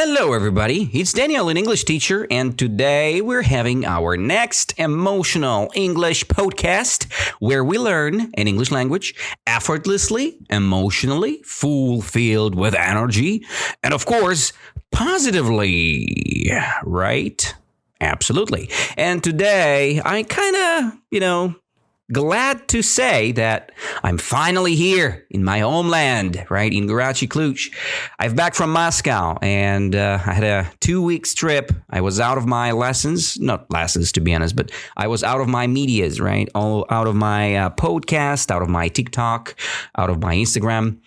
Hello, everybody. It's Daniel, an English teacher, and today we're having our next emotional English podcast where we learn an English language effortlessly, emotionally, fulfilled with energy, and of course, positively, right? Absolutely. And today, I kind of, glad to say that I'm finally here in my homeland, right, in Garachi, Cluj. I'm back from Moscow, and I had a 2-week trip. I was out of my lessons, not lessons to be honest, but I was out of my medias, right, all out of my podcast, out of my TikTok, out of my Instagram,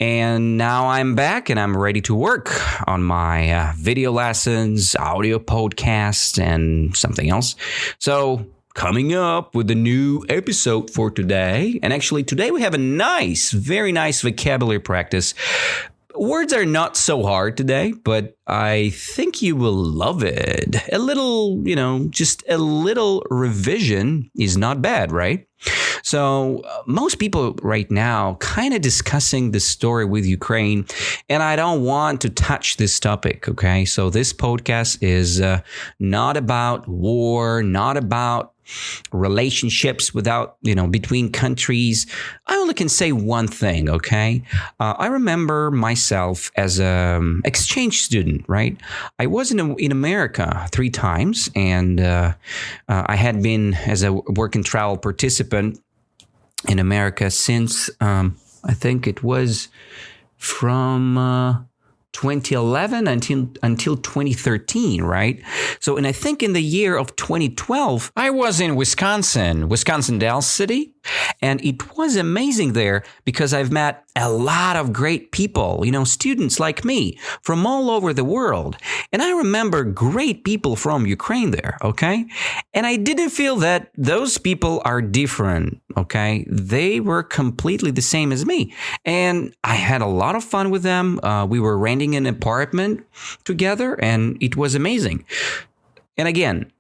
and now I'm back and I'm ready to work on my video lessons, audio podcast, and something else. So coming up with a new episode for today. And actually, today we have a very nice vocabulary practice. Words are not so hard today, but I think you will love it. A little, just a little revision is not bad, right? So most people right now kind of discussing the story with Ukraine, and I don't want to touch this topic, okay? So this podcast is not about war, not about relationships between countries. I only can say one thing, okay? I remember myself as an exchange student, right? I was in America 3 times, and I had been as a work and travel participant in America since I think it was from 2011 until 2013, right? So, and I think in the year of 2012, I was in Wisconsin, Dells City, and it was amazing there because I've met a lot of great people, students like me from all over the world. And I remember great people from Ukraine there, okay? And I didn't feel that those people are different, okay? They were completely the same as me. And I had a lot of fun with them. We were renting an apartment together, and it was amazing. And again,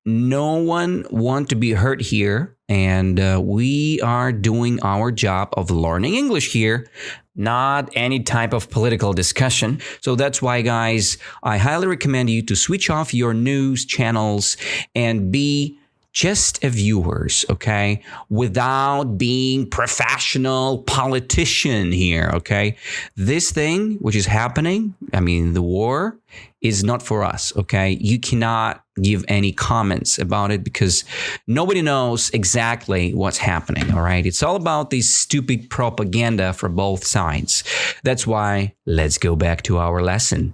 no one wants to be hurt here, and we are doing our job of learning English here, not any type of political discussion. So that's why, guys, I highly recommend you to switch off your news channels and be just a viewers, okay? Without being professional politician here, okay? This thing which is happening, the war, is not for us, okay? You cannot give any comments about it because nobody knows exactly what's happening, all right? It's all about this stupid propaganda for both sides. That's why let's go back to our lesson.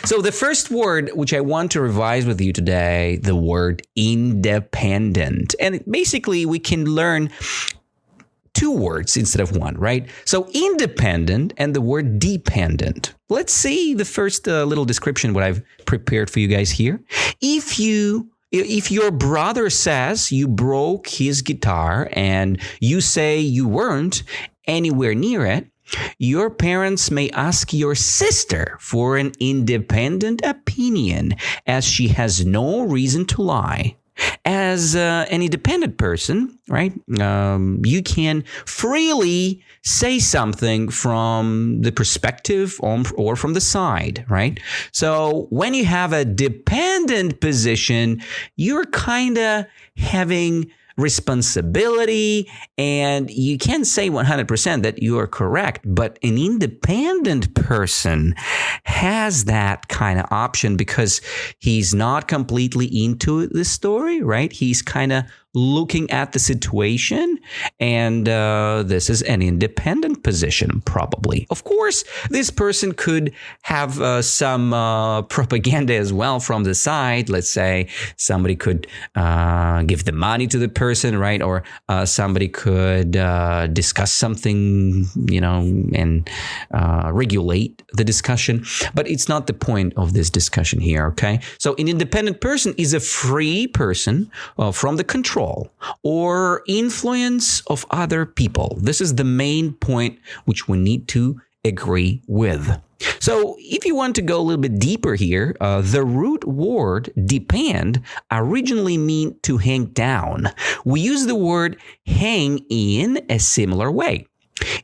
So the first word which I want to revise with you today, the word independent. And basically we can learn 2 words instead of 1, right? So independent and the word dependent. Let's see the first little description what I've prepared for you guys here. If your brother says you broke his guitar and you say you weren't anywhere near it, your parents may ask your sister for an independent opinion as she has no reason to lie. As an independent person, right, you can freely say something from the perspective or from the side, right? So when you have a dependent position, you're kind of having responsibility, and you can say 100% that you are correct, but an independent person has that kind of option because he's not completely into the story, right? He's kind of looking at the situation, and this is an independent position, probably. Of course, this person could have some propaganda as well from the side. Let's say somebody could give the money to the person, right? Or somebody could discuss something, and regulate the discussion. But it's not the point of this discussion here, okay? So an independent person is a free person from the control or influence of other people. This is the main point which we need to agree with. So if you want to go a little bit deeper here, the root word depend originally mean to hang down. We use the word hang in a similar way.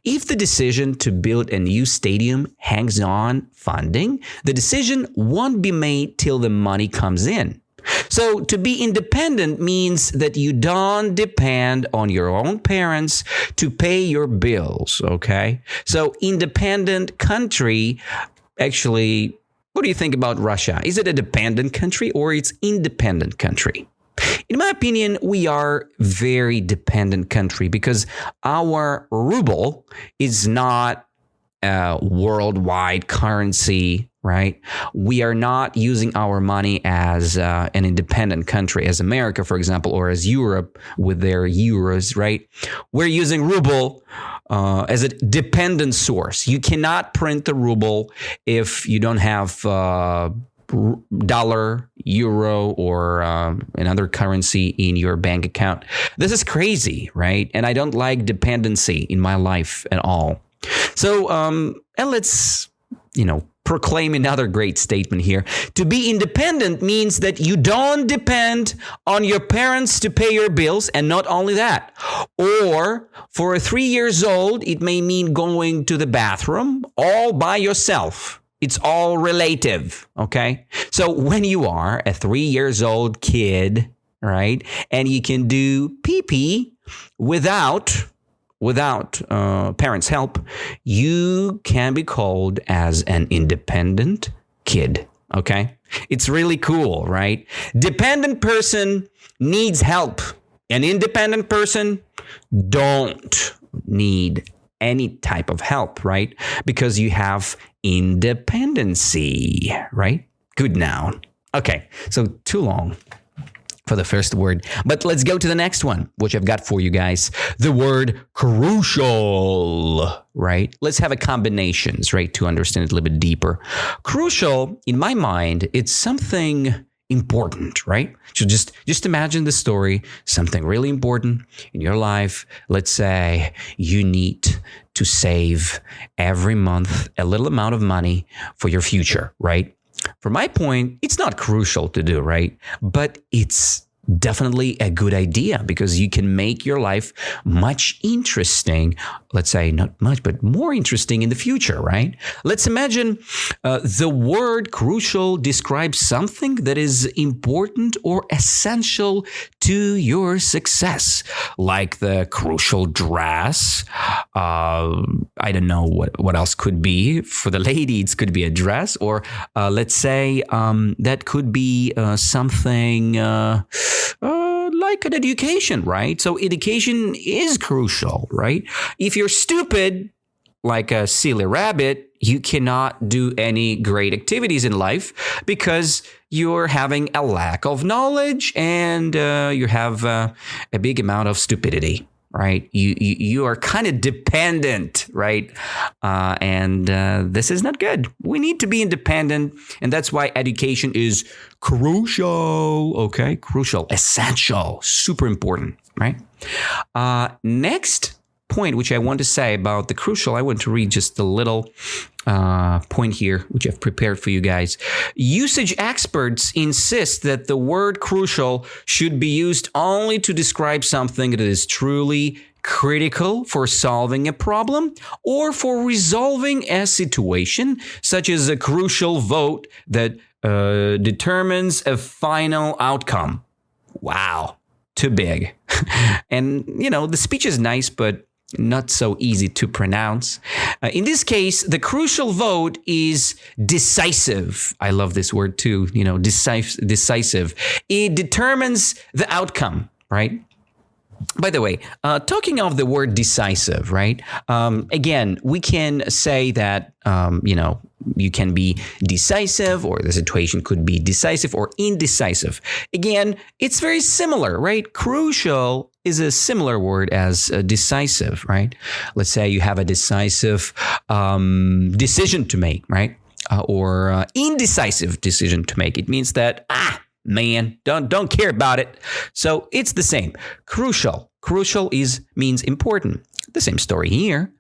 If the decision to build a new stadium hangs on funding, the decision won't be made till the money comes in. So to be independent means that you don't depend on your own parents to pay your bills, okay? So independent country, actually, what do you think about Russia? Is it a dependent country or it's independent country? In my opinion, we are very dependent country because our ruble is not a worldwide currency, right? We are not using our money as an independent country, as America, for example, or as Europe with their euros, right? We're using ruble as a dependent source. You cannot print the ruble if you don't have dollar, euro, or another currency in your bank account. This is crazy, right? And I don't like dependency in my life at all. So, and let's, proclaim another great statement here. To be independent means that you don't depend on your parents to pay your bills, and not only that. Or for a 3 years old, it may mean going to the bathroom all by yourself. It's all relative, okay? So when you are a 3 years old kid, right, and you can do pee-pee without parents' help, you can be called as an independent kid, okay? It's really cool, right? Dependent person needs help. An independent person don't need any type of help, right? Because you have independency, right? Good noun. Okay, so too long for the first word. But let's go to the next one, which I've got for you guys. The word crucial, right? Let's have a combinations, right, to understand it a little bit deeper. Crucial, in my mind, it's something important, right? So just imagine the story, something really important in your life. Let's say you need to save every month a little amount of money for your future, right? From my point, it's not crucial to do, right? But it's definitely a good idea because you can make your life much interesting. Let's say not much, but more interesting in the future, right? Let's imagine the word crucial describes something that is important or essential to your success, like the crucial dress. I don't know what else could be. For the lady, it could be a dress, or let's say that could be something like an education, right? So education is crucial, right? If you're stupid, like a silly rabbit, you cannot do any great activities in life because you're having a lack of knowledge and you have a big amount of stupidity, right? You are kind of dependent, right? And this is not good. We need to be independent, and that's why education is crucial, okay? Crucial, essential, super important, right? Next point, which I want to say about the crucial, I want to read just a little point here, which I've prepared for you guys. Usage experts insist that the word crucial should be used only to describe something that is truly critical for solving a problem or for resolving a situation, such as a crucial vote that determines a final outcome. Wow, too big. And, the speech is nice, but not so easy to pronounce. In this case, the crucial vote is decisive. I love this word too, decisive. It determines the outcome, right? By the way, talking of the word decisive, right? Again, we can say that, you can be decisive, or the situation could be decisive or indecisive. Again, it's very similar, right? Crucial is a similar word as decisive, right? Let's say you have a decisive decision to make, right? Or indecisive decision to make. It means that, man, don't care about it. So it's the same. Crucial means important. The same story here.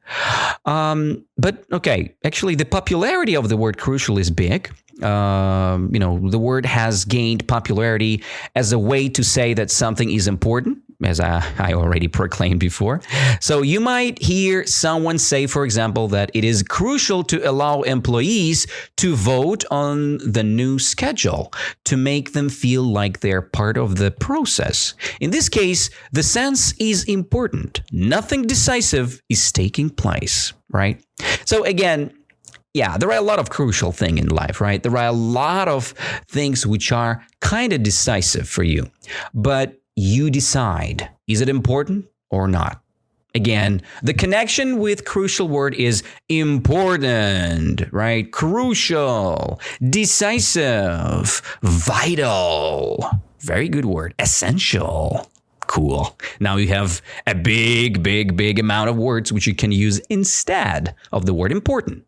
But okay, actually the popularity of the word crucial is big. The word has gained popularity as a way to say that something is important. as I already proclaimed before. So you might hear someone say, for example, that it is crucial to allow employees to vote on the new schedule to make them feel like they're part of the process. In this case, the sense is important. Nothing decisive is taking place, right? So again, yeah, there are a lot of crucial things in life, right? There are a lot of things which are kind of decisive for you, but you decide, is it important or not? Again, the connection with crucial word is important, right? Crucial, decisive, vital. Very good word. Essential. Cool. Now you have a big amount of words which you can use instead of the word important.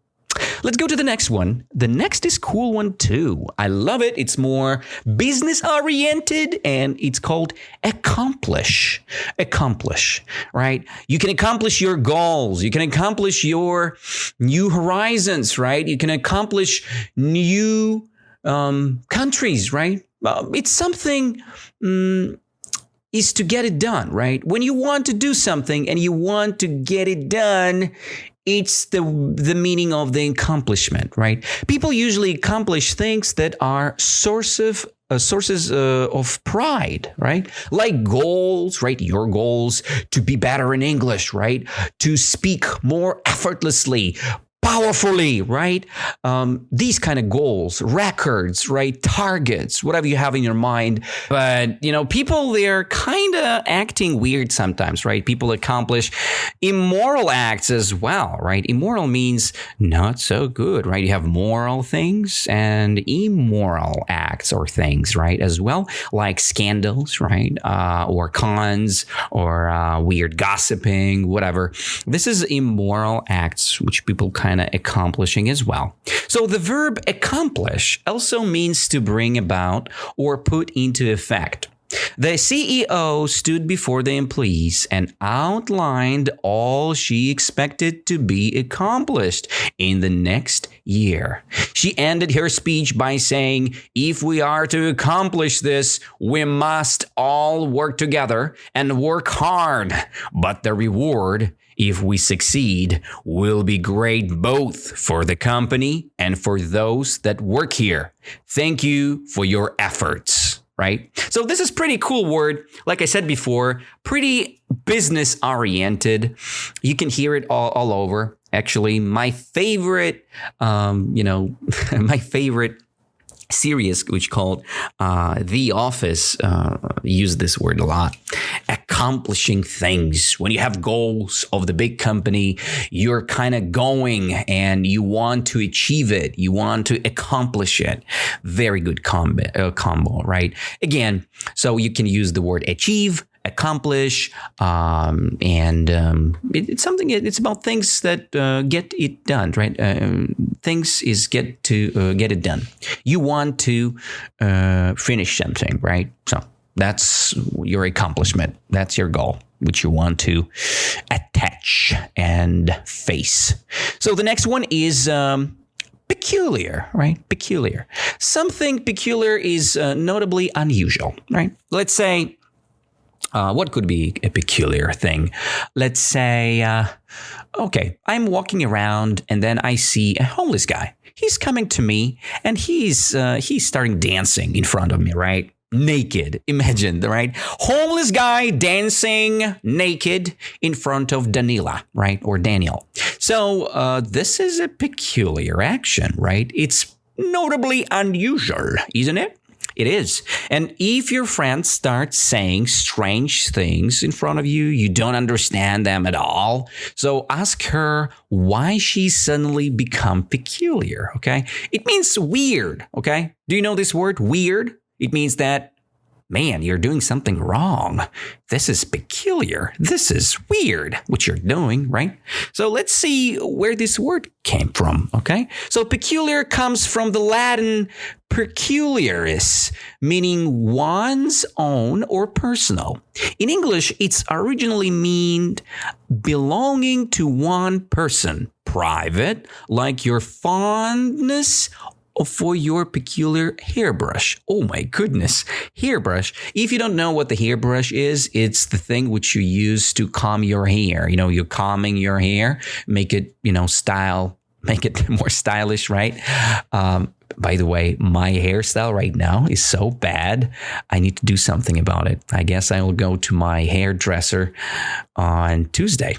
Let's go to the next one. The next is cool one too. I love it. It's more business oriented and it's called accomplish. Accomplish, right? You can accomplish your goals. You can accomplish your new horizons, right? You can accomplish new countries, right? It's something is to get it done, right? When you want to do something and you want to get it done, it's the meaning of the accomplishment, right? People usually accomplish things that are sources of pride, right? Like goals, right? Your goals to be better in English, right? To speak more effortlessly, powerfully, right? These kind of goals, records, right? Targets, whatever you have in your mind. But, people, they're kind of acting weird sometimes, right? People accomplish immoral acts as well, right? Immoral means not so good, right? You have moral things and immoral acts or things, right? As well, like scandals, right? Or cons or weird gossiping, whatever. This is immoral acts, which people kind of accomplishing as well. So the verb accomplish also means to bring about or put into effect. The CEO stood before the employees and outlined all she expected to be accomplished in the next year. She ended her speech by saying, if we are to accomplish this, we must all work together and work hard. But the reward, if we succeed, will be great both for the company and for those that work here. Thank you for your efforts. Right? So this is pretty cool word. Like I said before, pretty business oriented. You can hear it all over. Actually, my favorite, my favorite series, which called The Office, use this word a lot. Accomplishing things. When you have goals of the big company, you're kind of going and you want to achieve it. You want to accomplish it. Very good combo, right? Again, so you can use the word achieve, accomplish, it's something. It's about things that get it done, right? Things is get it done. You want to finish something, right? So that's your accomplishment. That's your goal, which you want to attach and face. So the next one is peculiar, right? Peculiar. Something peculiar is notably unusual, right? Let's say, what could be a peculiar thing? Let's say, okay, I'm walking around and then I see a homeless guy. He's coming to me and he's starting dancing in front of me, right? Naked. Imagine, right? Homeless guy dancing naked in front of Danila, right? Or Daniel. So this is a peculiar action, right? It's notably unusual, isn't it? It is. And if your friend starts saying strange things in front of you, you don't understand them at all. So ask her why she suddenly become peculiar, okay? It means weird, okay? Do you know this word, weird? It means that, man, you're doing something wrong. This is peculiar. This is weird, what you're doing, right? So let's see where this word came from, okay? So peculiar comes from the Latin peculiaris, meaning one's own or personal. In English, it's originally meant belonging to one person, private, like your fondness for your peculiar hairbrush. Oh my goodness. Hairbrush. If you don't know what the hairbrush is, it's the thing which you use to comb your hair. You're combing your hair, make it, make it more stylish, right? By the way, my hairstyle right now is so bad. I need to do something about it. I guess I will go to my hairdresser on Tuesday.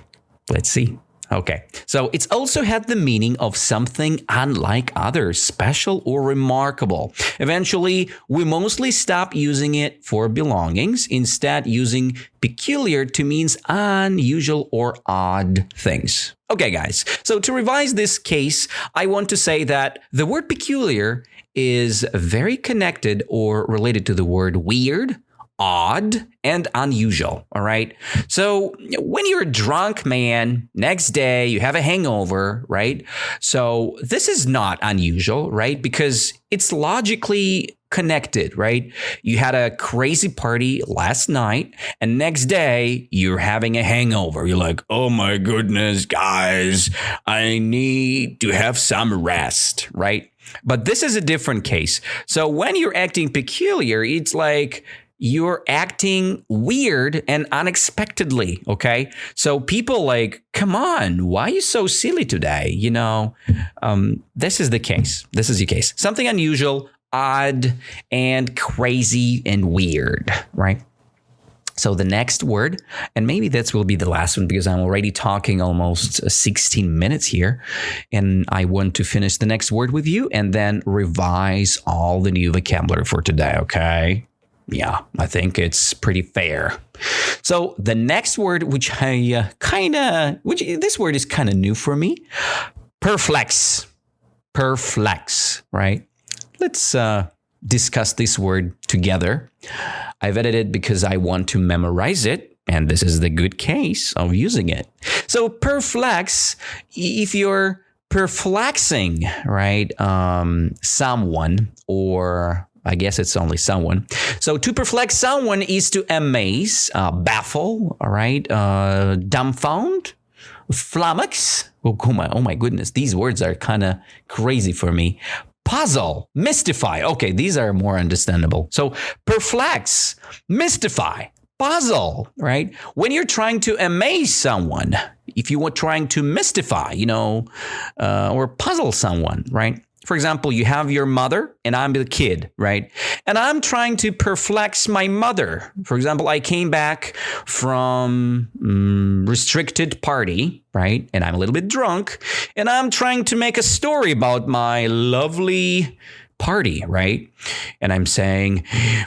Let's see. Okay, so it's also had the meaning of something unlike others, special or remarkable. Eventually, we mostly stop using it for belongings, instead using peculiar to means unusual or odd things. Okay, guys, so to revise this case, I want to say that the word peculiar is very connected or related to the word weird, odd, and unusual, all right? So when you're drunk, man, next day you have a hangover, right? So this is not unusual, right? Because it's logically connected, right? You had a crazy party last night and next day you're having a hangover. You're like, oh my goodness, guys, I need to have some rest, right? But this is a different case. So when you're acting peculiar, it's like you're acting weird and unexpectedly, okay? So people like, come on, why are you so silly today? This is the case. This is the case. Something unusual, odd, and crazy and weird, right? So the next word, and maybe this will be the last one because I'm already talking almost 16 minutes here, and I want to finish the next word with you and then revise all the new vocabulary for today, okay? Yeah, I think it's pretty fair. So the next word, which this word is kind of new for me, perplex, right? Let's discuss this word together. I've edited because I want to memorize it, and this is the good case of using it. So perplex, if you're perplexing, right, someone, or I guess it's only someone. So to perplex someone is to amaze, baffle, all right, dumbfound, flummox. Oh my goodness, these words are kind of crazy for me. Puzzle, mystify. Okay, these are more understandable. So perplex, mystify, puzzle, right? When you're trying to amaze someone, if you were trying to mystify, or puzzle someone, right? For example, you have your mother and I'm the kid, right? And I'm trying to perplex my mother. For example, I came back from restricted party, right? And I'm a little bit drunk and I'm trying to make a story about my lovely party, right? And I'm saying,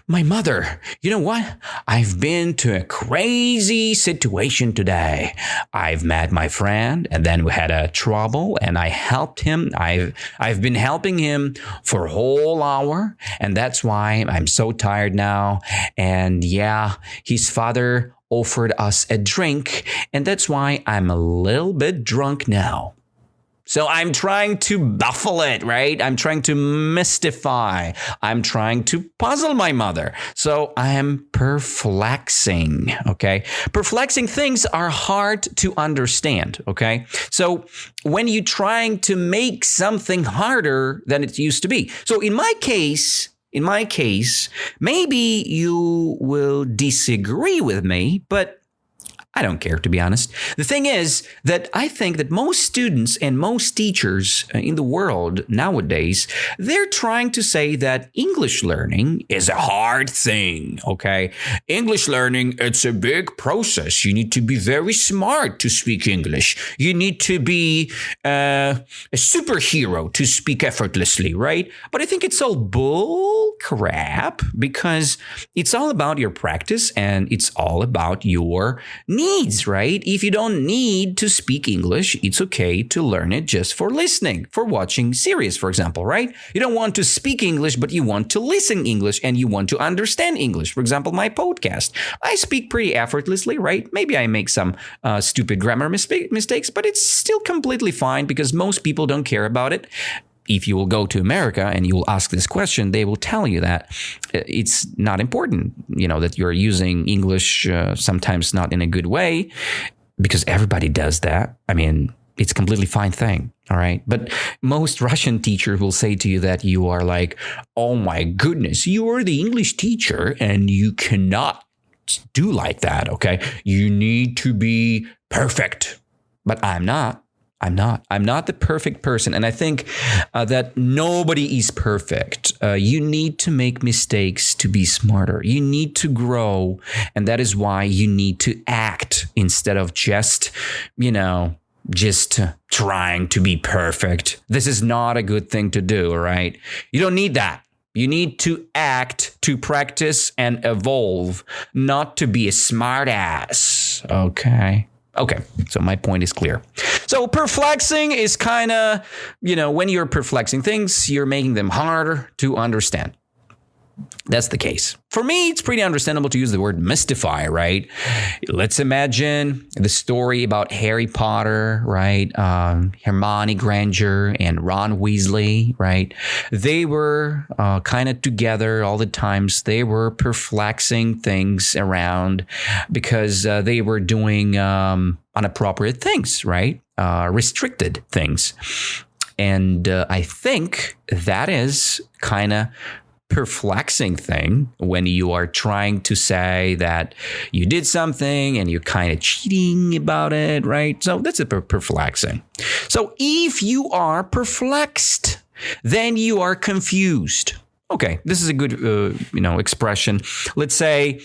my mother, you know what? I've been to a crazy situation today. I've met my friend and then we had a trouble and I helped him. I've been helping him for a whole hour and that's why I'm so tired now. And yeah, his father offered us a drink and that's why I'm a little bit drunk now. So I'm trying to baffle it, right? I'm trying to mystify. I'm trying to puzzle my mother. So I am perplexing, okay? Perplexing things are hard to understand, okay? So when you're trying to make something harder than it used to be. So in my case, maybe you will disagree with me, but I don't care, to be honest. The thing is that I think that most students and most teachers in the world nowadays, they're trying to say that English learning is a hard thing, okay? English learning, it's a big process. You need to be very smart to speak English. You need to be a superhero to speak effortlessly, right? But I think it's all bull crap because it's all about your practice and it's all about your needs, right? If you don't need to speak English, it's okay to learn it just for listening, for watching series, for example, right? You don't want to speak English, but you want to listen English and you want to understand English. For example, my podcast. I speak pretty effortlessly, right? Maybe I make some stupid grammar mistakes, but it's still completely fine because most people don't care about it. If you will go to America and you will ask this question, they will tell you that it's not important, that you're using English sometimes not in a good way because everybody does that. I mean, it's a completely fine thing. All right. But most Russian teachers will say to you that you are like, oh my goodness, you are the English teacher and you cannot do like that. Okay. You need to be perfect. But I'm not. I'm not the perfect person. And I think that nobody is perfect. You need to make mistakes to be smarter. You need to grow. And that is why you need to act instead of just trying to be perfect. This is not a good thing to do, all right? You don't need that. You need to act, to practice and evolve, not to be a smart ass, okay? Okay, so my point is clear. So perplexing is kind of, when you're perplexing things, you're making them harder to understand. That's the case. For me, it's pretty understandable to use the word mystify, right? Let's imagine the story about Harry Potter, right? Hermione Granger and Ron Weasley, right? They were kind of together all the times. They were perplexing things around because they were doing inappropriate things, right? Restricted things. And I think that is kind of perplexing thing when you are trying to say that you did something and you're kind of cheating about it, right? So that's a perplexing. So if you are perplexed, then you are confused. Okay, this is a good, expression. Let's say,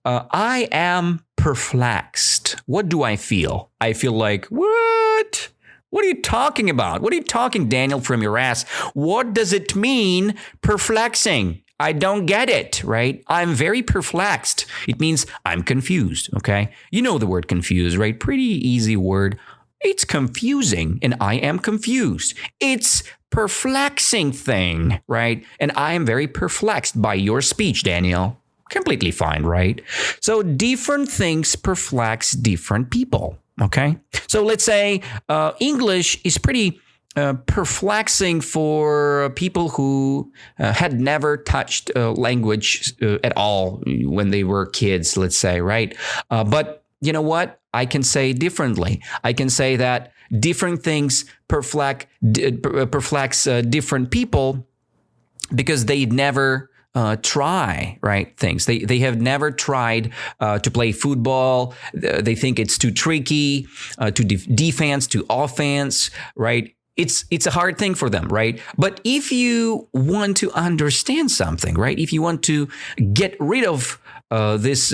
I am perplexed. What do I feel? I feel like, what? What are you talking about? What are you talking, Daniel, from your ass? What does it mean, perplexing? I don't get it, right? I'm very perplexed. It means I'm confused, okay? You know the word confused, right? Pretty easy word. It's confusing, and I am confused. It's perplexing thing, right? And I am very perplexed by your speech, Daniel. Completely fine, right? So different things perplex different people. Okay, so let's say English is pretty perplexing for people who had never touched language at all when they were kids, let's say, right? But you know what? I can say differently. I can say that different things perplex different people because they never try, right, things. They have never tried to play football. They think it's too tricky, to defense, to offense, right? It's a hard thing for them, right? But if you want to understand something, right? If you want to get rid of this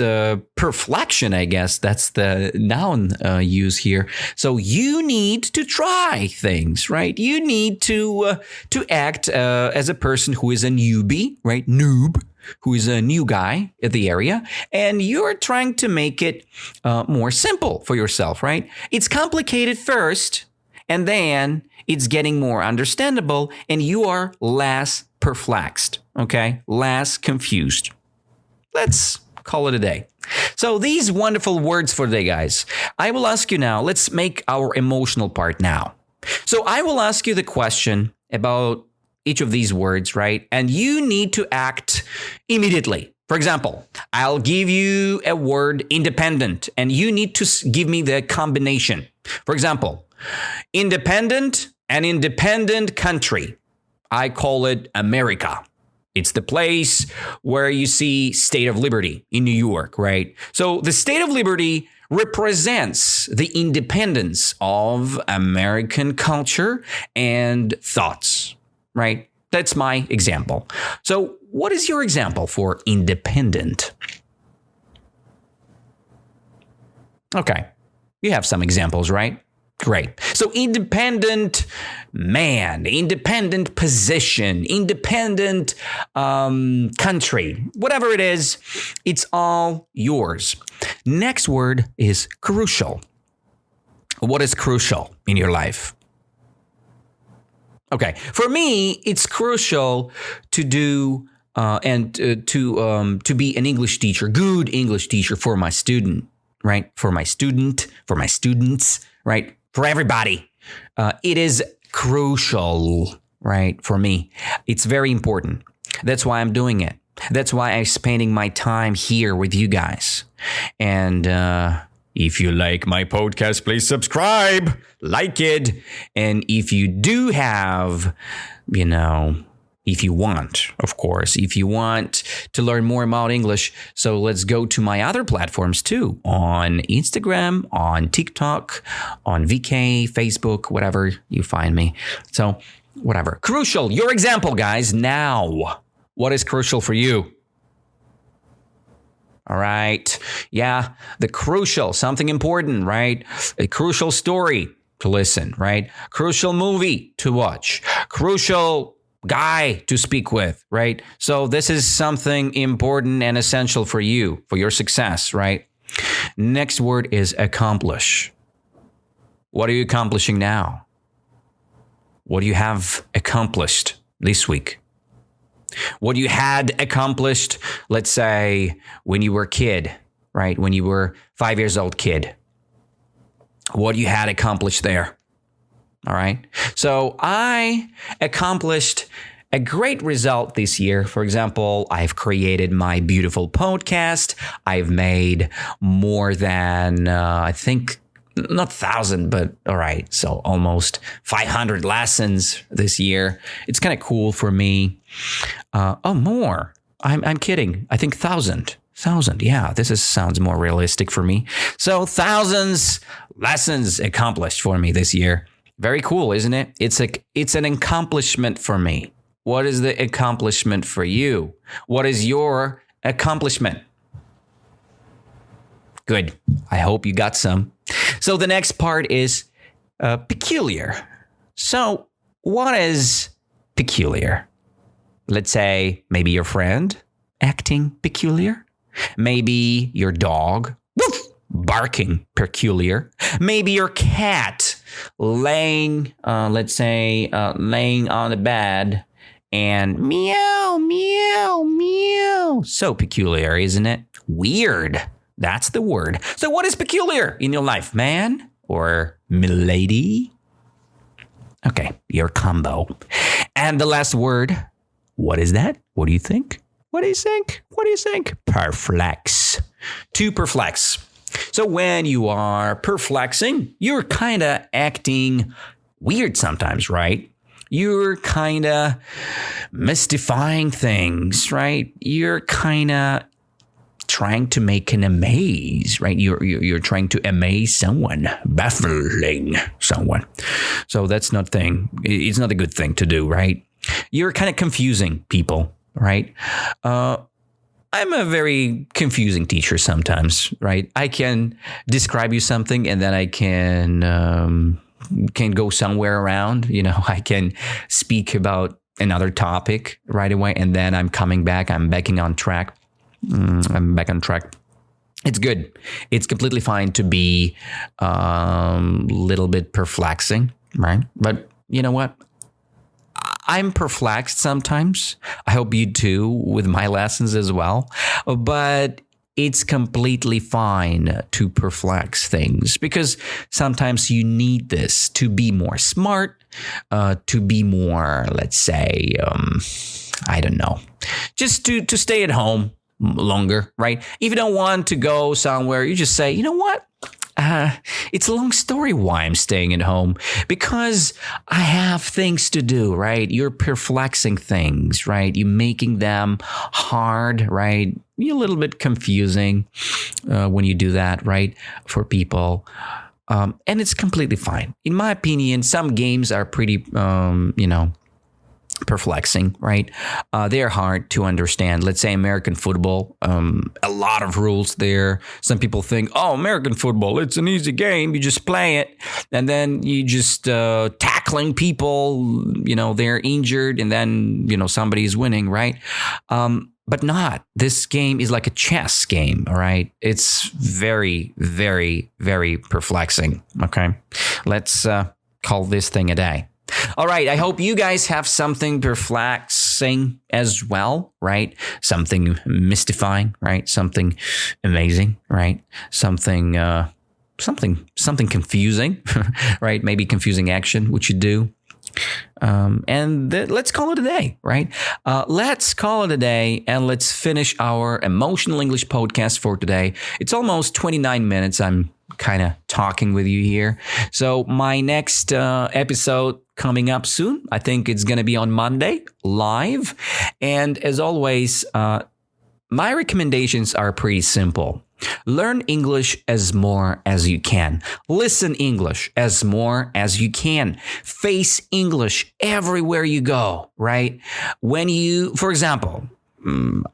perflection, I guess that's the noun use here. So you need to try things, right? You need to act as a person who is a newbie, right? Noob, who is a new guy at the area, and you're trying to make it more simple for yourself, right? It's complicated first, and then it's getting more understandable, and you are less perplexed, okay? Less confused. Let's call it a day. So these wonderful words for today, guys. I will ask you now, let's make our emotional part now. So I will ask you the question about each of these words, right? And you need to act immediately. For example, I'll give you a word independent, and you need to give me the combination. For example, independent, an independent country. I call it America. It's the place where you see State of Liberty in New York, right? So the State of Liberty represents the independence of American culture and thoughts, right? That's my example. So what is your example for independent? Okay, you have some examples, right? Great. So independent man, independent position, independent country, whatever it is, it's all yours. Next word is crucial. What is crucial in your life? Okay, for me, it's crucial to do to be an English teacher, good English teacher for my student, right? For my students, right? For everybody. It is crucial, right? For me, it's very important. That's why I'm doing it. That's why I'm spending my time here with you guys. And If you like my podcast, please subscribe, like it. And if you do have, if you want, of course, if you want to learn more about English, so let's go to my other platforms too, on Instagram, on TikTok, on VK, Facebook, whatever you find me. So whatever. Crucial, your example, guys. Now, what is crucial for you? All right. Yeah, the crucial, something important, right? A crucial story to listen, right? Crucial movie to watch. Crucial guy to speak with, right? So this is something important and essential for you, for your success, right? Next word is accomplish. What are you accomplishing now? What do you have accomplished this week? What you had accomplished, let's say, when you were a kid, right? When you were 5 years old kid. What you had accomplished there. All right. So I accomplished a great result this year. For example, I've created my beautiful podcast. I've made more than, I think, not 1,000, but all right. So almost 500 lessons this year. It's kind of cool for me. More. I'm kidding. I think 1,000. 1,000. Yeah, sounds more realistic for me. So thousands lessons accomplished for me this year. Very cool, isn't it? It's an accomplishment for me. What is the accomplishment for you? What is your accomplishment? Good. I hope you got some. So the next part is peculiar. So what is peculiar? Let's say maybe your friend acting peculiar. Maybe your dog woof, barking peculiar. Maybe your cat laying on the bed and meow, meow, meow. So peculiar, isn't it? Weird. That's the word. So what is peculiar in your life, man or milady? Okay, your combo. And the last word, what is that? What do you think? What do you think? What do you think? Perplex. To perplex. So when you are perplexing, you're kind of acting weird sometimes, right? You're kind of mystifying things, right? You're kind of trying to make an amaze, right? You're trying to amaze someone, baffling someone. So that's not thing. It's not a good thing to do, right? You're kind of confusing people, right? I'm a very confusing teacher sometimes, right? I can describe you something and then I can go somewhere around. I can speak about another topic right away, and then I'm coming back. I'm back on track. It's good. It's completely fine to be a little bit perplexing, right? But you know what? I'm perplexed sometimes. I hope you too with my lessons as well. But it's completely fine to perplex things because sometimes you need this to be more smart, to be more, let's say, I don't know, just to stay at home longer, right? If you don't want to go somewhere, you just say, you know what? It's a long story why I'm staying at home because I have things to do, right? You're perplexing things, right? You're making them hard, right? You're a little bit confusing when you do that, right? For people. And it's completely fine. In my opinion, some games are pretty, perplexing, right? They're hard to understand. Let's say American football, a lot of rules there. Some people think, American football, it's an easy game. You just play it and then you just tackling people, they're injured and then, somebody's winning, right? But not. This game is like a chess game, all right? It's very, very, very perplexing, okay? Let's call this thing a day. All right, I hope you guys have something perplexing as well, right? Something mystifying, right? Something amazing, right? Something confusing, right? Maybe confusing action, which you do. Let's call it a day, right? Let's call it a day and let's finish our emotional English podcast for today. It's almost 29 minutes. I'm kind of talking with you here. So my next episode coming up soon. I think it's going to be on Monday, live. And as always, my recommendations are pretty simple. Learn English as more as you can. Listen English as more as you can. Face English everywhere you go, right? When you, for example,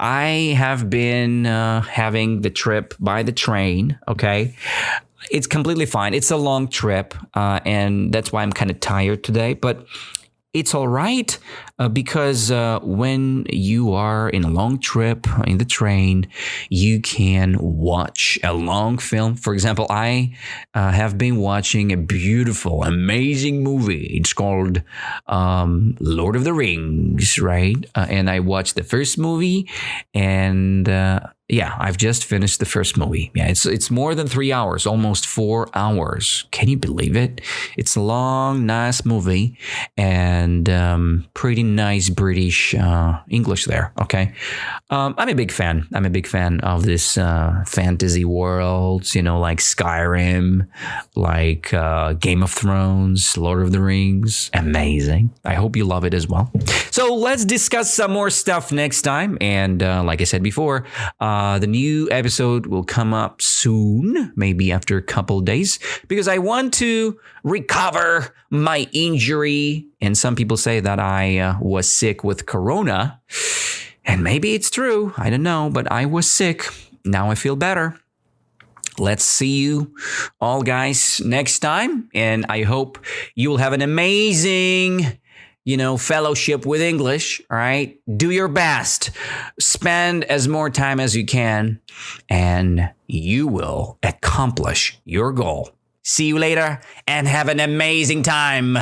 I have been having the trip by the train, okay? It's completely fine. It's a long trip, and that's why I'm kind of tired today. But it's all right because when you are in a long trip in the train, you can watch a long film. For example, I have been watching a beautiful, amazing movie. It's called Lord of the Rings, right? And I watched the first movie, and yeah, I've just finished the first movie. Yeah, it's more than 3 hours, almost 4 hours. Can you believe it? It's a long, nice movie, and pretty nice British English there. Okay, I'm a big fan. I'm a big fan of this fantasy worlds. You know, like Skyrim, like Game of Thrones, Lord of the Rings. Amazing. I hope you love it as well. So let's discuss some more stuff next time. And like I said before, the new episode will come up soon, maybe after a couple days, because I want to recover my injury. And some people say that I was sick with corona. And maybe it's true. I don't know, but I was sick. Now I feel better. Let's see you all, guys, next time. And I hope you will have an amazing fellowship with English, all right? Do your best. Spend as more time as you can, and you will accomplish your goal. See you later, and have an amazing time.